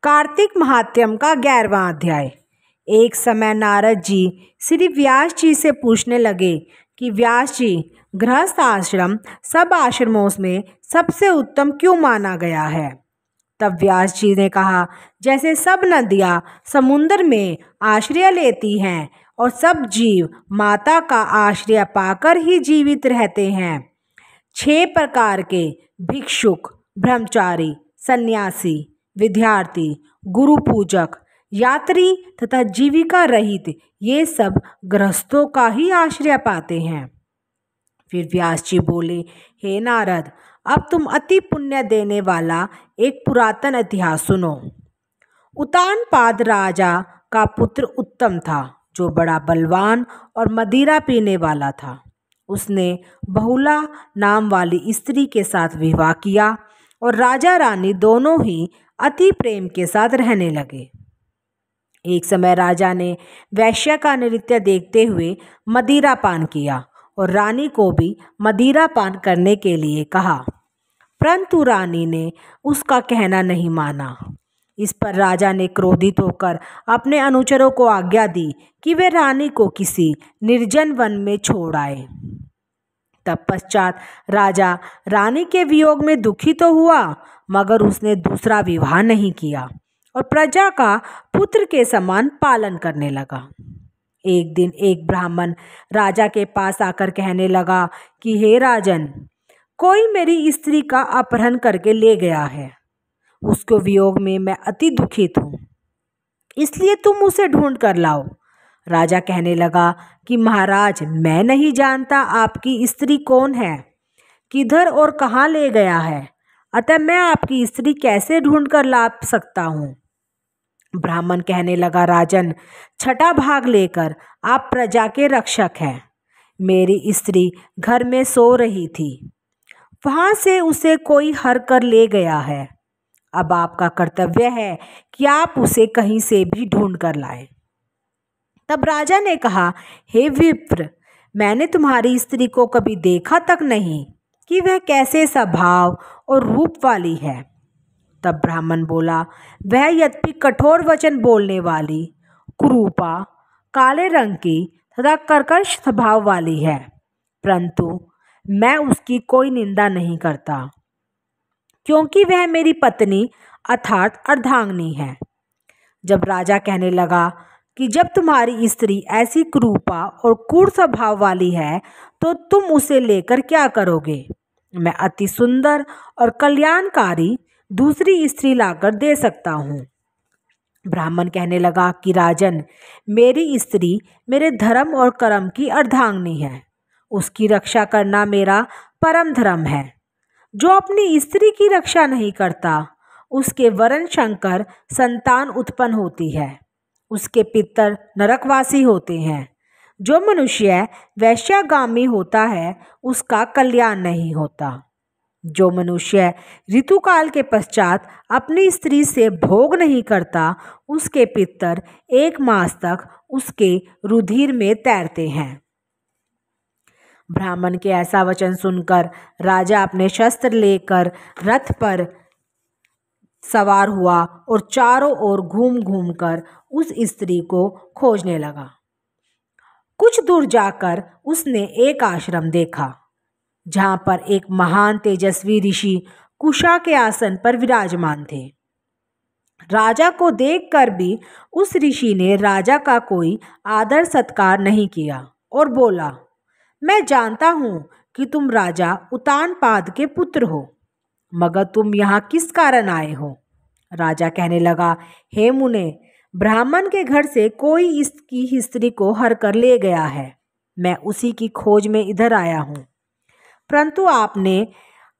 कार्तिक महात्म्य का 11वां अध्याय। एक समय नारद जी श्री व्यास जी से पूछने लगे कि व्यास जी, गृहस्थ आश्रम सब आश्रमों में सबसे उत्तम क्यों माना गया है। तब व्यास जी ने कहा, जैसे सब नदियाँ समुद्र में आश्रय लेती हैं और सब जीव माता का आश्रय पाकर ही जीवित रहते हैं, 6 प्रकार के भिक्षुक, ब्रह्मचारी, सन्यासी, विद्यार्थी, गुरु पूजक, यात्री तथा जीविका रहित ये सब गृहस्थों का ही आश्रय पाते हैं। फिर व्यास जी बोले, हे नारद, अब तुम अति पुण्य देने वाला एक पुरातन इतिहास सुनो। उतानपाद राजा का पुत्र उत्तम था, जो बड़ा बलवान और मदिरा पीने वाला था। उसने बहुला नाम वाली स्त्री के साथ विवाह किया और राजा रानी दोनों ही अति प्रेम के साथ रहने लगे। एक समय राजा ने वैश्य का नृत्य देखते हुए मदिरा पान किया और रानी को भी मदिरा पान करने के लिए कहा, परंतु रानी ने उसका कहना नहीं माना। इस पर राजा ने क्रोधित होकर अपने अनुचरों को आज्ञा दी कि वे रानी को किसी निर्जन वन में छोड़ आए। तत्पश्चात राजा रानी के वियोग में दुखी तो हुआ, मगर उसने दूसरा विवाह नहीं किया और प्रजा का पुत्र के समान पालन करने लगा। एक दिन एक ब्राह्मण राजा के पास आकर कहने लगा कि हे राजन, कोई मेरी स्त्री का अपहरण करके ले गया है। उसके वियोग में मैं अति दुखित हूँ, इसलिए तुम उसे ढूंढ कर लाओ। राजा कहने लगा कि महाराज, मैं नहीं जानता आपकी स्त्री कौन है, किधर और कहाँ ले गया है, अतः मैं आपकी स्त्री कैसे ढूंढ कर ला सकता हूँ। ब्राह्मण कहने लगा, राजन, छठा भाग लेकर आप प्रजा के रक्षक हैं। मेरी स्त्री घर में सो रही थी, वहाँ से उसे कोई हर कर ले गया है। अब आपका कर्तव्य है कि आप उसे कहीं से भी ढूंढ कर लाएं। तब राजा ने कहा, हे विप्र, मैंने तुम्हारी स्त्री को कभी देखा तक नहीं कि वह कैसे स्वभाव और रूप वाली है। तब ब्राह्मण बोला, वह यद्यपि कठोर वचन बोलने वाली, कुरूपा, काले रंग की तथा कर्कश स्वभाव वाली है, परंतु मैं उसकी कोई निंदा नहीं करता, क्योंकि वह मेरी पत्नी अर्थात अर्धांगिनी है। जब राजा कहने लगा कि जब तुम्हारी स्त्री ऐसी कुरूपा और क्रूर स्वभाव वाली है तो तुम उसे लेकर क्या करोगे। मैं अति सुंदर और कल्याणकारी दूसरी स्त्री लाकर दे सकता हूँ। ब्राह्मण कहने लगा कि राजन, मेरी स्त्री मेरे धर्म और कर्म की अर्धांगिनी है, उसकी रक्षा करना मेरा परम धर्म है। जो अपनी स्त्री की रक्षा नहीं करता, उसके वरण शंकर संतान उत्पन्न होती है, उसके पितर नरकवासी होते हैं। जो मनुष्य वैश्यागामी होता है, उसका कल्याण नहीं होता। जो मनुष्य ऋतुकाल के पश्चात अपनी स्त्री से भोग नहीं करता, उसके पितर 1 मास तक उसके रुधिर में तैरते हैं। ब्राह्मण के ऐसा वचन सुनकर राजा अपने शस्त्र लेकर रथ पर सवार हुआ और चारों ओर घूम घूम कर उस स्त्री को खोजने लगा। कुछ दूर जाकर उसने एक आश्रम देखा, जहाँ पर एक महान तेजस्वी ऋषि कुशा के आसन पर विराजमान थे। राजा को देखकर भी उस ऋषि ने राजा का कोई आदर सत्कार नहीं किया और बोला, मैं जानता हूँ कि तुम राजा उतानपाद के पुत्र हो, मगर तुम यहाँ किस कारण आए हो। राजा कहने लगा, हे मुने, ब्राह्मण के घर से कोई इसकी स्त्री को हर कर ले गया है, मैं उसी की खोज में इधर आया हूँ। परंतु आपने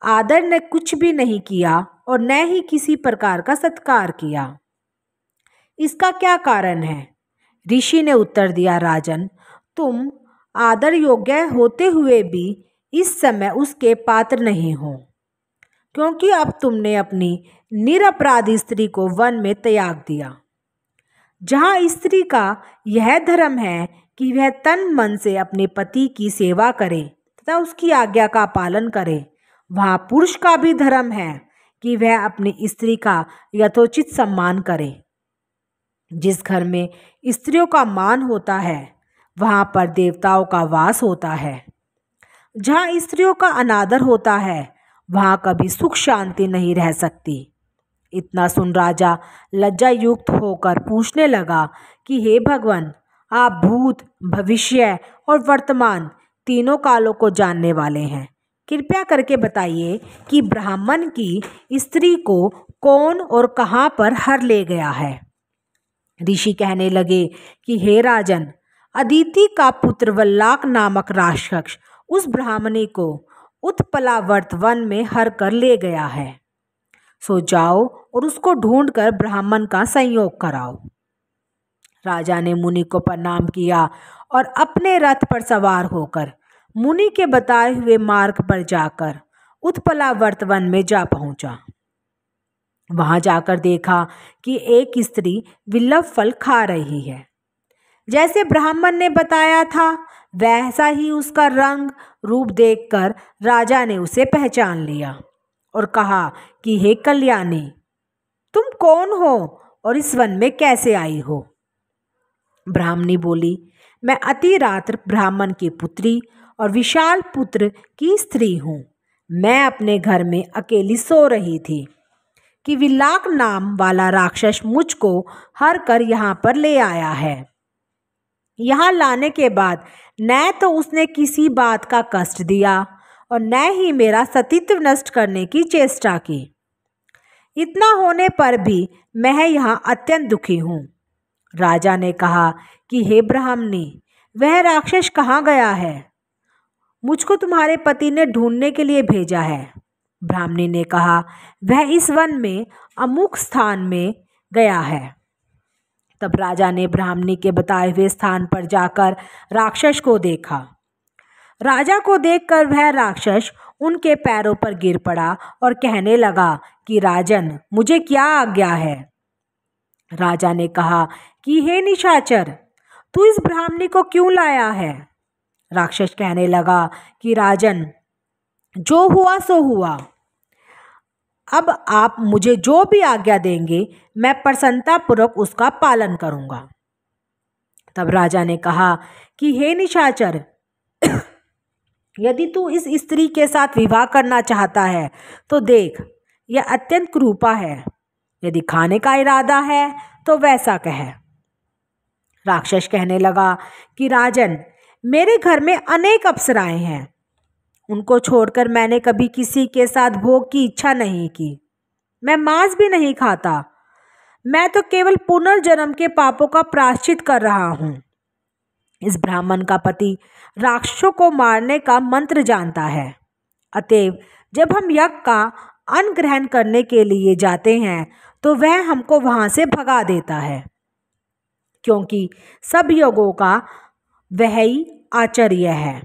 आदर ने कुछ भी नहीं किया और न ही किसी प्रकार का सत्कार किया, इसका क्या कारण है। ऋषि ने उत्तर दिया, राजन, तुम आदर योग्य होते हुए भी इस समय उसके पात्र नहीं हो, क्योंकि अब तुमने अपनी निरपराधी स्त्री को वन में त्याग दिया। जहाँ स्त्री का यह धर्म है कि वह तन मन से अपने पति की सेवा करे तथा उसकी आज्ञा का पालन करे, वहाँ पुरुष का भी धर्म है कि वह अपनी स्त्री का यथोचित सम्मान करे। जिस घर में स्त्रियों का मान होता है वहाँ पर देवताओं का वास होता है। जहाँ स्त्रियों का अनादर होता है वहाँ कभी सुख शांति नहीं रह सकती। इतना सुन राजा लज्जा युक्त होकर पूछने लगा कि हे भगवान, आप भूत, भविष्य और वर्तमान तीनों कालों को जानने वाले हैं। कृपया करके बताइए कि ब्राह्मण की स्त्री को कौन और कहाँ पर हर ले गया है। ऋषि कहने लगे कि हे राजन, अदिति का पुत्र वल्लाक नामक राक्षस उस ब्राह्मणी को उत्पलावर्त वन में हर कर ले गया है। सो जाओ और उसको ढूंढकर ब्राह्मण का संयोग कराओ। राजा ने मुनि को प्रणाम किया और अपने रथ पर सवार होकर मुनि के बताए हुए मार्ग पर जाकर उत्पलावर्त वन में जा पहुंचा। वहां जाकर देखा कि एक स्त्री विल्लव फल खा रही है। जैसे ब्राह्मण ने बताया था वैसा ही उसका रंग रूप देखकर राजा ने उसे पहचान लिया और कहा कि हे कल्याणी, तुम कौन हो और इस वन में कैसे आई हो। ब्राह्मणी बोली, मैं अति रात्र ब्राह्मण की पुत्री और विशाल पुत्र की स्त्री हूँ। मैं अपने घर में अकेली सो रही थी कि विल्लाक नाम वाला राक्षस मुझको हर कर यहाँ पर ले आया है। यहाँ लाने के बाद न तो उसने किसी बात का कष्ट दिया और न ही मेरा सतीत्व नष्ट करने की चेष्टा की। इतना होने पर भी मैं यहाँ अत्यंत दुखी हूँ। राजा ने कहा कि हे ब्राह्मणी, वह राक्षस कहाँ गया है? मुझको तुम्हारे पति ने ढूंढने के लिए भेजा है। ब्राह्मणी ने कहा, वह इस वन में अमुक स्थान में गया है। तब राजा ने ब्राह्मणी के बताए हुए स्थान पर जाकर राक्षस को देखा। राजा को देखकर वह राक्षस उनके पैरों पर गिर पड़ा और कहने लगा कि राजन, मुझे क्या आज्ञा है। राजा ने कहा कि हे निशाचर, तू इस ब्राह्मणी को क्यों लाया है। राक्षस कहने लगा कि राजन, जो हुआ सो हुआ। अब आप मुझे जो भी आज्ञा देंगे मैं प्रसन्नतापूर्वक उसका पालन करूंगा। तब राजा ने कहा कि हे निशाचर, यदि तू इस स्त्री के साथ विवाह करना चाहता है तो देख, यह अत्यंत कुरूपा है। यदि खाने का इरादा है तो वैसा कह। राक्षस कहने लगा कि राजन, मेरे घर में अनेक अप्सराएं हैं। उनको छोड़कर मैंने कभी किसी के साथ भोग की इच्छा नहीं की। मैं मांस भी नहीं खाता। मैं तो केवल पुनर्जन्म के पापों का प्रायश्चित कर रहा हूँ। इस ब्राह्मण का पति राक्षसों को मारने का मंत्र जानता है। अतएव जब हम यज्ञ का अन्न ग्रहण करने के लिए जाते हैं तो वह हमको वहाँ से भगा देता है, क्योंकि सब यज्ञों का वह ही आचार्य है।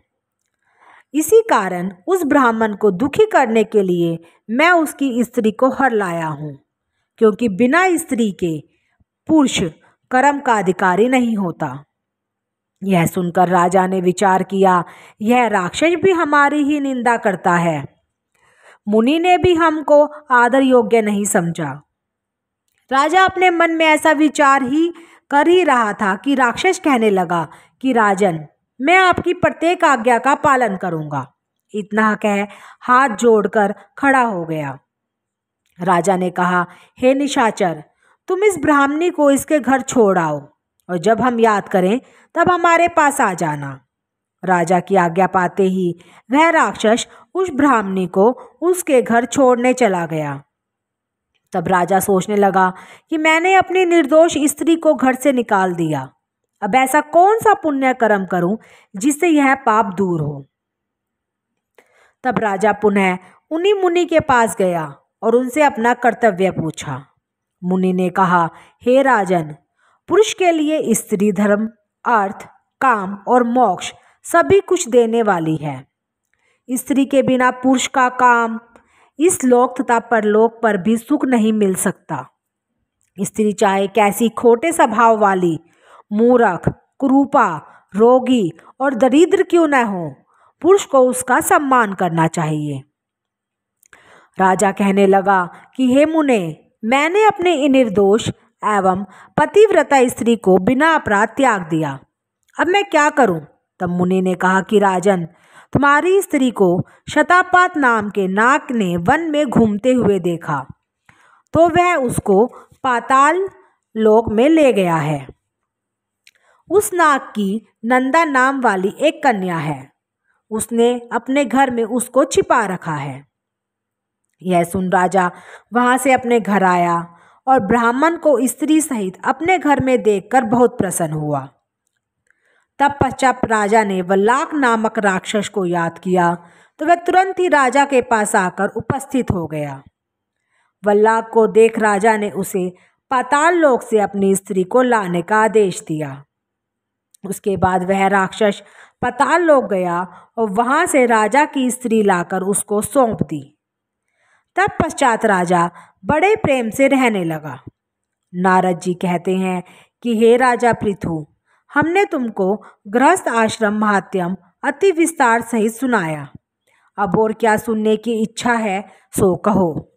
इसी कारण उस ब्राह्मण को दुखी करने के लिए मैं उसकी स्त्री को हर लाया हूँ, क्योंकि बिना स्त्री के पुरुष कर्म का अधिकारी नहीं होता। यह सुनकर राजा ने विचार किया, यह राक्षस भी हमारी ही निंदा करता है। मुनि ने भी हमको आदर योग्य नहीं समझा। राजा अपने मन में ऐसा विचार ही कर ही रहा था कि राक्षस कहने लगा कि राजन, मैं आपकी प्रत्येक आज्ञा का पालन करूंगा। इतना कह हाथ जोड़कर खड़ा हो गया। राजा ने कहा, हे निशाचर, तुम इस ब्राह्मणी को इसके घर छोड़ आओ और जब हम याद करें तब हमारे पास आ जाना। राजा की आज्ञा पाते ही वह राक्षस उस ब्राह्मणी को उसके घर छोड़ने चला गया। तब राजा सोचने लगा कि मैंने अपनी निर्दोष स्त्री को घर से निकाल दिया। अब ऐसा कौन सा पुण्य कर्म करूं जिससे यह पाप दूर हो। तब राजा पुनः उन्हीं मुनि के पास गया और उनसे अपना कर्तव्य पूछा। मुनि ने कहा, हे राजन, पुरुष के लिए स्त्री धर्म, अर्थ, काम और मोक्ष सभी कुछ देने वाली है। स्त्री के बिना पुरुष का काम इस लोक तथा परलोक पर भी सुख नहीं मिल सकता। स्त्री चाहे कैसी खोटे स्वभाव वाली, मूर्ख, कुरूपा, रोगी और दरिद्र क्यों न हो, पुरुष को उसका सम्मान करना चाहिए। राजा कहने लगा कि हे मुने, मैंने अपने निर्दोष एवं पतिव्रता स्त्री को बिना अपराध त्याग दिया, अब मैं क्या करूं? तब मुनि ने कहा कि राजन, तुम्हारी स्त्री को शतापात नाम के नाग ने वन में घूमते हुए देखा, तो वह उसको पाताल लोक में ले गया है। उस नाग की नंदा नाम वाली एक कन्या है, उसने अपने घर में उसको छिपा रखा है। यह सुन राजा वहां से अपने घर आया और ब्राह्मण को स्त्री सहित अपने घर में देखकर बहुत प्रसन्न हुआ। तब पश्चात राजा ने वल्लाक नामक राक्षस को याद किया, तो वह तुरंत ही राजा के पास आकर उपस्थित हो गया। वल्लाक को देख राजा ने उसे पाताल लोक से अपनी स्त्री को लाने का आदेश दिया। उसके बाद वह राक्षस पाताल लोक गया और वहां से राजा की स्त्री लाकर उसको सौंप दी। तब पश्चात राजा बड़े प्रेम से रहने लगा। नारद जी कहते हैं कि हे राजा पृथु, हमने तुमको गृहस्थ आश्रम महात्म्य अति विस्तार सहित सुनाया, अब और क्या सुनने की इच्छा है सो कहो।